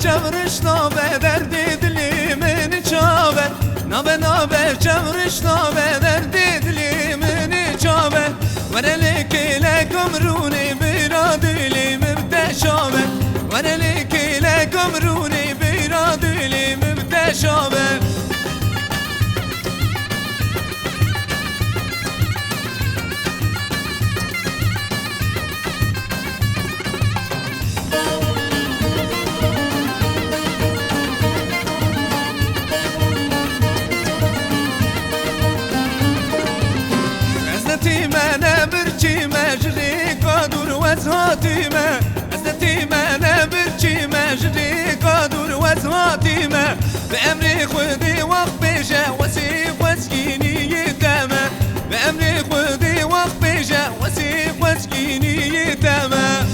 چورش نابه درد دلی من چاوه نابه نابه چورش نابه درد دلی من چاوه ورلکی لکم رونی بیرا دلی مبتشاوه ورلکی لکم رونی بیرا دلی مبتشاوه أنا برجي مجري قادر وزهاتي ما أزدتي ما أنا برجي مجري قادر وزهاتي ما بأمري خذي وقبيجة وسيق وسكيني يتامى بأمري خذي وقبيجة وسيق وسكيني يتامى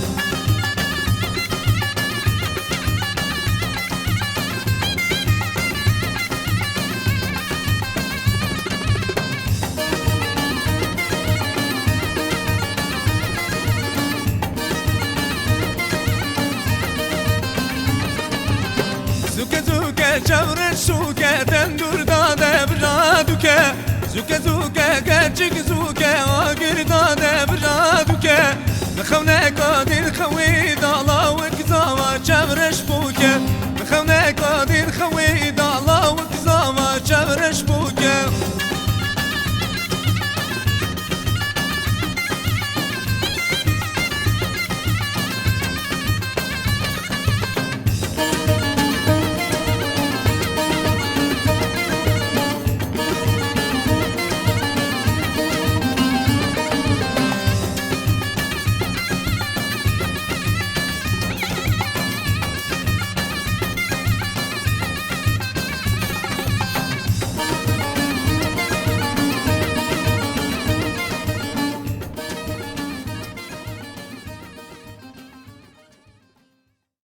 زوكا زوكا جبر السوكا تندور دادا برادوكا زوكا زوكا كاتشك زوكا واقر دادا برادوكا بخونا قادي